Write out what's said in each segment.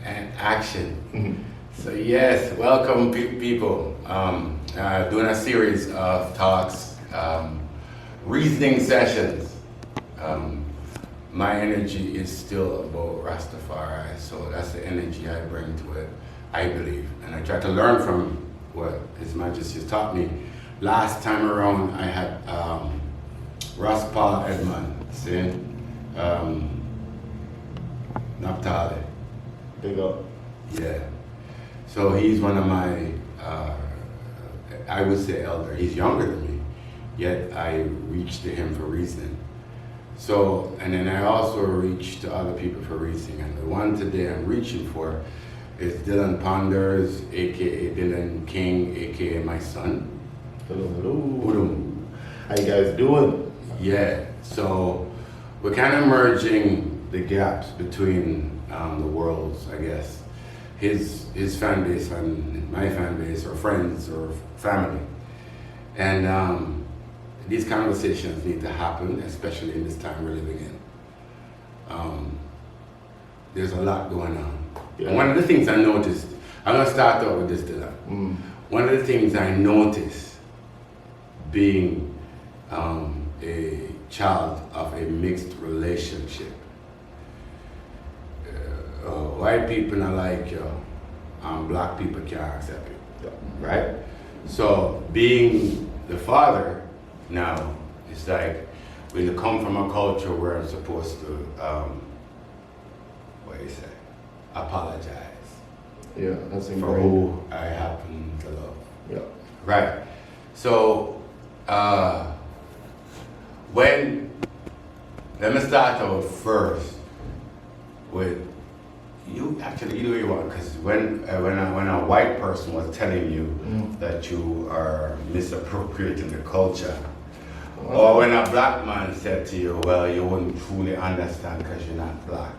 and action. So yes, welcome people. Doing a series of talks, reasoning sessions. My energy is still about Rastafari, so that's the energy I bring to it, I believe. And I try to learn from what His Majesty has taught me. Last time around I had Paul Edmond, see? Naphtali. Big up. Yeah. So he's one of my, I would say elder. He's younger than me, yet I reach to him for reasoning. So, and then I also reach to other people for reasoning. And the one today I'm reaching for is DillanPonders, aka Dylan King, aka my son. Hello, hello. How you guys doing? Yeah. So we're kind of merging the gaps between the worlds, I guess. His fan base and my fan base, or friends or family. And these conversations need to happen, especially in this time we're living in. There's a lot going on. Yeah. And one of the things I noticed, I'm gonna start out with this, Dylan. One of the things I noticed being a child of a mixed relationship, white people are like, black people can't accept it, right? So being the father now, it's like when you come from a culture where I'm supposed to, what do you say, apologize. Yeah, that's for who I happen to love. Yeah. Right. So let me start out first with you. Actually, either way you want, because when a white person was telling you that you are misappropriating the culture, or when a black man said to you, well, you wouldn't truly understand because you're not black.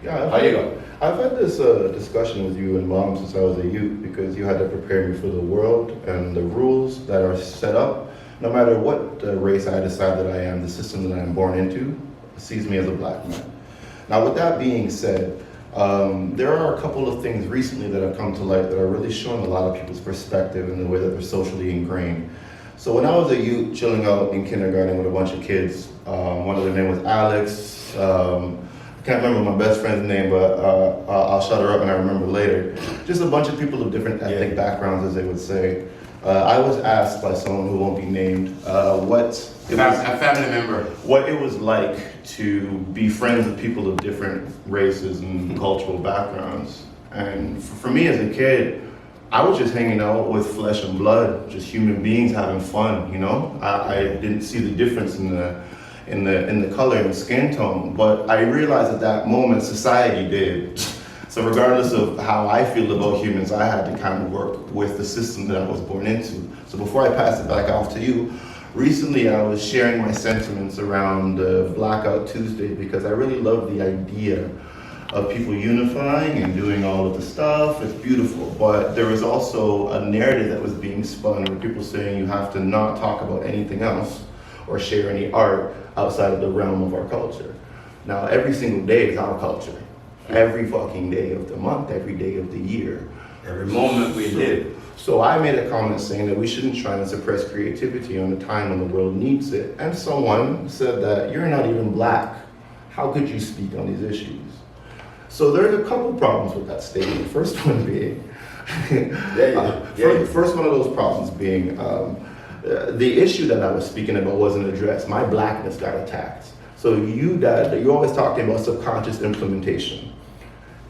Yeah, How you go? I've had this discussion with you and Mom since I was a youth, because you had to prepare me for the world and the rules that are set up. No matter what race I decide that I am, the system that I'm born into sees me as a black man. Now, with that being said, there are a couple of things recently that have come to light that are really showing a lot of people's perspective in the way that they're socially ingrained. So when I was a youth chilling out in kindergarten with a bunch of kids, one of their name was Alex. I can't remember my best friend's name, but I'll shut her up and I remember later. Just a bunch of people of different ethnic backgrounds, as they would say. I was asked by someone who won't be named a family member, what it was like to be friends with people of different races and cultural backgrounds. And for me as a kid, I was just hanging out with flesh and blood, just human beings having fun, you know? I didn't see the difference in the color and skin tone, but I realized at that moment society did. So regardless of how I feel about humans, I had to kind of work with the system that I was born into. So before I pass it back off to you, recently I was sharing my sentiments around Blackout Tuesday, because I really love the idea of people unifying and doing all of the stuff. It's beautiful, but there was also a narrative that was being spun where people saying you have to not talk about anything else or share any art outside of the realm of our culture. Now, every single day is our culture. Every fucking day of the month, every day of the year. Every moment we live. So I made a comment saying that we shouldn't try and suppress creativity on a time when the world needs it. And someone said that you're not even black. How could you speak on these issues? So there's a couple problems with that statement. First one being, first one of those problems being, the issue that I was speaking about wasn't addressed. My blackness got attacked. So you're always talking about subconscious implementation.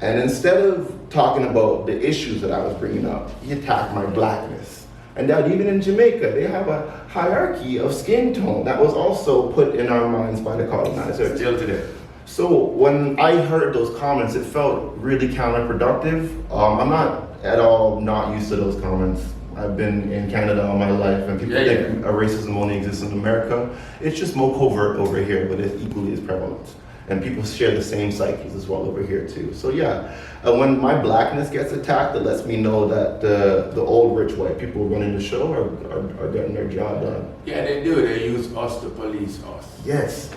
And instead of talking about the issues that I was bringing up, he attacked my blackness. And that even in Jamaica, they have a hierarchy of skin tone that was also put in our minds by the colonizer. Still today. So when I heard those comments, it felt really counterproductive. I'm not at all not used to those comments. I've been in Canada all my life, and people think racism only exists in America. It's just more covert over here, but it's equally as prevalent. And people share the same psyches as well over here too. So yeah, when my blackness gets attacked, it lets me know that the old rich white people running the show are getting their job done. Yeah, they do. They use us to police us. Yes.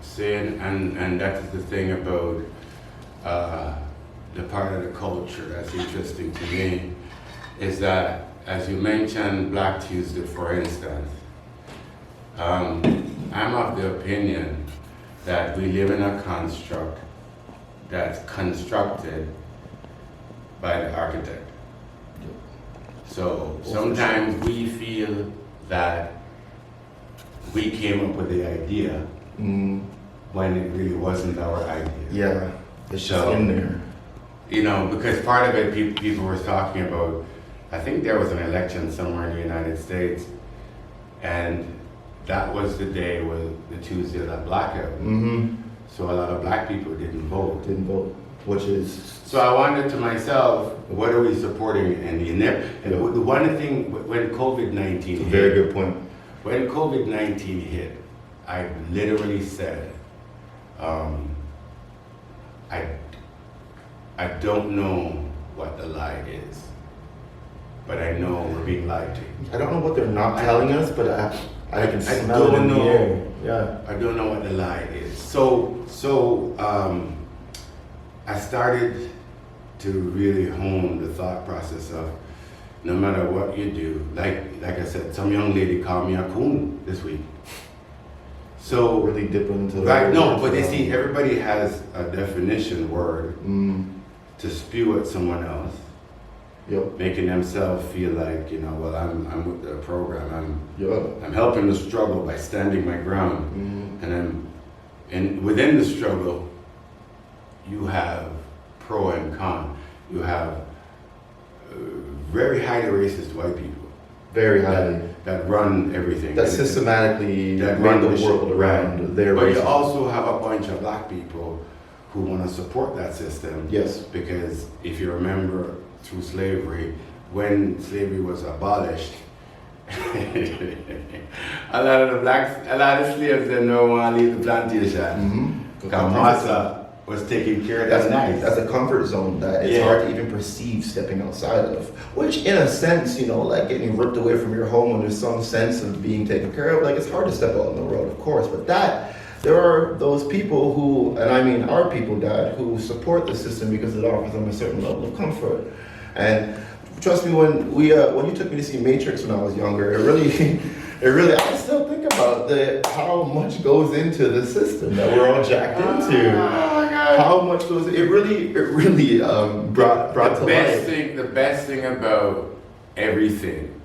Saying, and that is the thing about the part of the culture that's interesting to me is that, as you mentioned, Black Tuesday, for instance, I'm of the opinion that we live in a construct that's constructed by the architect. So sometimes we feel that we came up with the idea when it really wasn't our idea. Yeah, it's just in there. You know, because part of it, people were talking about, I think there was an election somewhere in the United States, and that was the day was the Tuesday of that blackout. So a lot of black people didn't vote. Which is... So I wondered to myself, what are we supporting in the one thing, when COVID-19 hit. Very good point. When COVID-19 hit, I literally said, I don't know what the lie is, but I know we're being lied to. I don't know what they're not telling us, but I can smell it in the air. Yeah. I don't know what the lie is. So I started to really hone the thought process of no matter what you do, like I said, some young lady called me a coon this week. So really dip into right, no, but you see, everybody has a definition word to spew at someone else, making themselves feel like, you know, well, I'm with the program, I'm helping the struggle by standing my ground, and within the struggle, you have pro and con. You have very highly racist white people. Very highly. That run everything. That systematically run the world around their But racism. you also have a bunch of black people who want to support that system. Yes. Because if you remember through slavery, when slavery was abolished, a lot of slaves didn't want to leave the plantation. Massa was taking care of that. That's a comfort zone that it's hard to even perceive stepping outside of. Which, in a sense, you know, like getting ripped away from your home when there's some sense of being taken care of, like it's hard to step out on the road, of course. But there are those people who, and I mean our people, Dad, who support the system because it offers them a certain level of comfort. And trust me, when you took me to see Matrix when I was younger, it really, I still think about how much goes into the system that we're all jacked into. How much goes? It really brought to life. The best thing about everything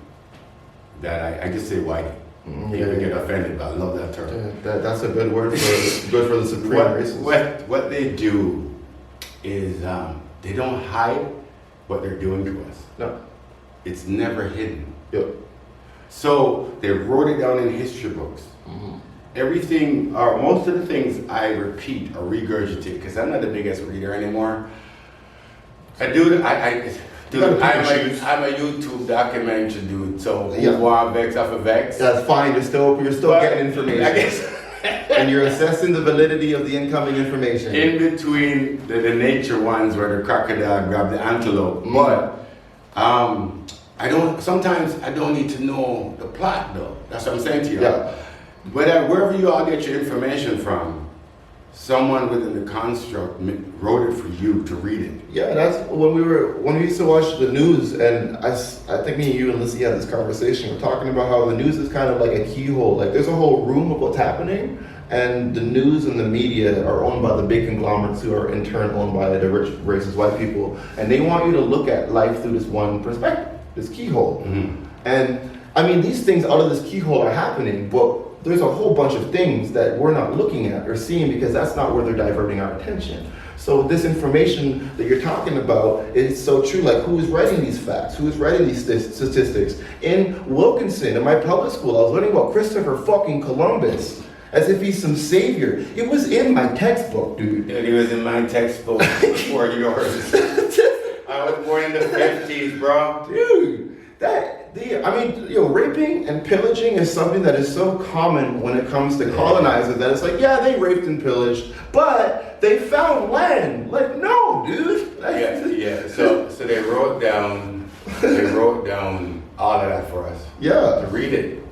that I just say white. People get offended, but I love that term. That's a good word for the supreme racism. What they do is they don't hide what they're doing to us. No, it's never hidden. Yep. So they wrote it down in history books. Everything, or most of the things I repeat or regurgitate, because I'm not the biggest reader anymore. I'm a YouTube documentary dude, so who want Vex off of Vex? That's fine, you're still getting information. I guess. And you're assessing the validity of the incoming information. In between the nature ones where the crocodile grabbed the antelope. But sometimes I don't need to know the plot though. That's what I'm saying to you. Yeah. Wherever you all get your information from, someone within the construct wrote it for you to read it. Yeah, that's when we used to watch the news, and I think me and you and Lissy had this conversation. We're talking about how the news is kind of like a keyhole. Like there's a whole room of what's happening, and the news and the media are owned by the big conglomerates who are in turn owned by the rich, racist white people, and they want you to look at life through this one perspective, this keyhole. And I mean, these things out of this keyhole are happening, but there's a whole bunch of things that we're not looking at or seeing because that's not where they're diverting our attention. So this information that you're talking about is so true. Like, who is writing these facts? Who is writing these statistics? In Wilkinson, in my public school, I was learning about Christopher fucking Columbus as if he's some savior. It was in my textbook, dude. And he was in my textbook before yours. I was born in the 50s, bro. Dude, raping and pillaging is something that is so common when it comes to colonizers that it's like, yeah, they raped and pillaged, but they found land. Like, no, dude. Yeah. So they wrote down all of that for us. Yeah. To read it.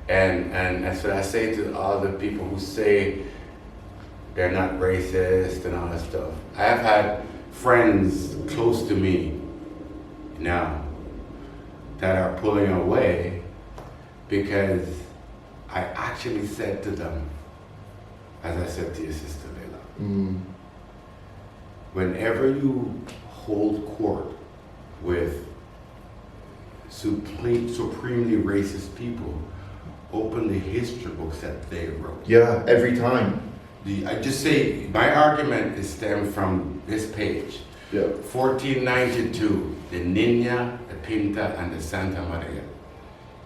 And so I say to all the people who say they're not racist and all that stuff, I have had friends close to me now that are pulling away because I actually said to them, as I said to your sister Layla, whenever you hold court with supremely racist people, open the history books that they wrote. Yeah, every time. I just say, my argument is stemmed from this page. Yeah. 1492, the Nina, the Pinta, and the Santa Maria.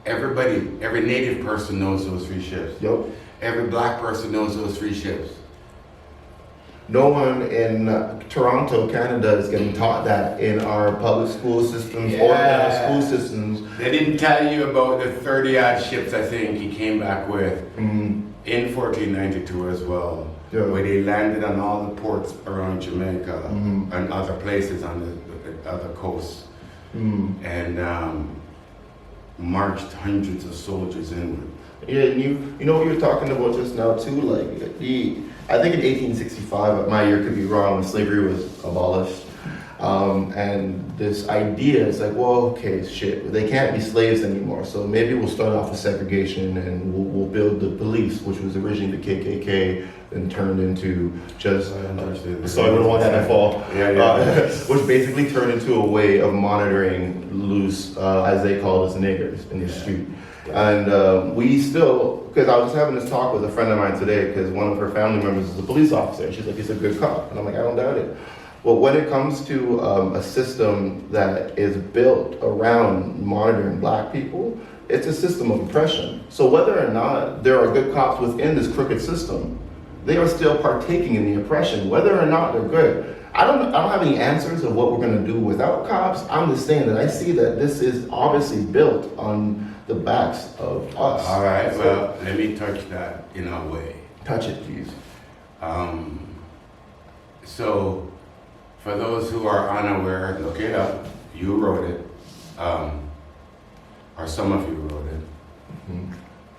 Everybody, every native person knows those three ships. Yep. Every black person knows those three ships. No one in Toronto, Canada is getting taught that in our public school systems or in our school systems. They didn't tell you about the 30-odd ships I think he came back with in 1492 as well, where they landed on all the ports around Jamaica and other places on the other coasts and marched hundreds of soldiers inward. Yeah, and you know what you were talking about just now too, like I think in 1865, my year could be wrong, when slavery was abolished. And this idea is like, well, okay, shit, they can't be slaves anymore. So maybe we'll start off with segregation and we'll build the police, which was originally the KKK and turned into just, sorry, we don't want that to fall. Which basically turned into a way of monitoring loose, as they call us, niggers in the street. And we still, because I was having this talk with a friend of mine today, because one of her family members is a police officer, and she's like, he's a good cop. And I'm like, I don't doubt it. But when it comes to a system that is built around monitoring black people, it's a system of oppression. So whether or not there are good cops within this crooked system, they are still partaking in the oppression, whether or not they're good. I don't have any answers of what we're going to do without cops. I'm just saying that I see that this is obviously built on the backs of us. All right, well, let me touch that in a way. Touch it, please. So, for those who are unaware, look it up. You wrote it, or some of you wrote it.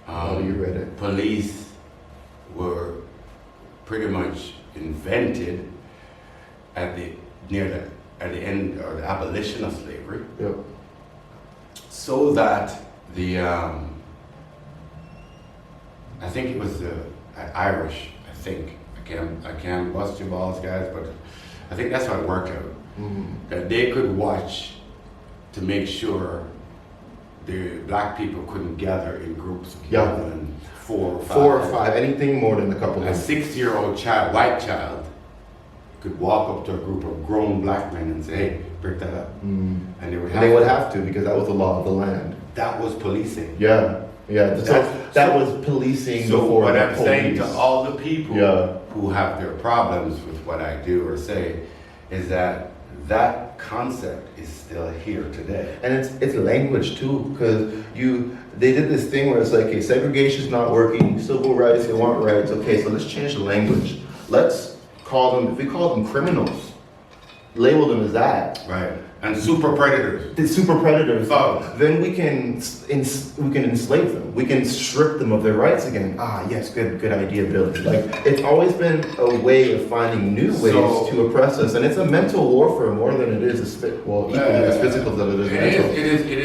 Oh, you read it. Police were pretty much invented at the end or the abolition of slavery. Yep. So that the I think it was the Irish. I think I can't bust your balls, guys, but I think that's how it worked out. That they could watch to make sure the black people couldn't gather in groups of more than 4 or 5. Anything more than a couple. A 6-year-old child, white child, could walk up to a group of grown black men and say, "Hey, break that up," and they would have to because that was the law of the land. That was policing. Yeah. That was policing. So before what the I'm police. saying to all the people who have their problems with what I do or say is that that concept is still here today. And it's language too, because they did this thing where it's like, okay, segregation's not working, civil rights, they want rights. Okay, so let's change the language. Let's call them, if we call them criminals, label them as that. Right. And super predators. The super predators. Thugs. Then we can enslave them. We can strip them of their rights again. Ah, yes, good idea, Billy. Like, it's always been a way of finding new ways to oppress us, and it's a mental warfare more than it is equally as physical as it is mental. It is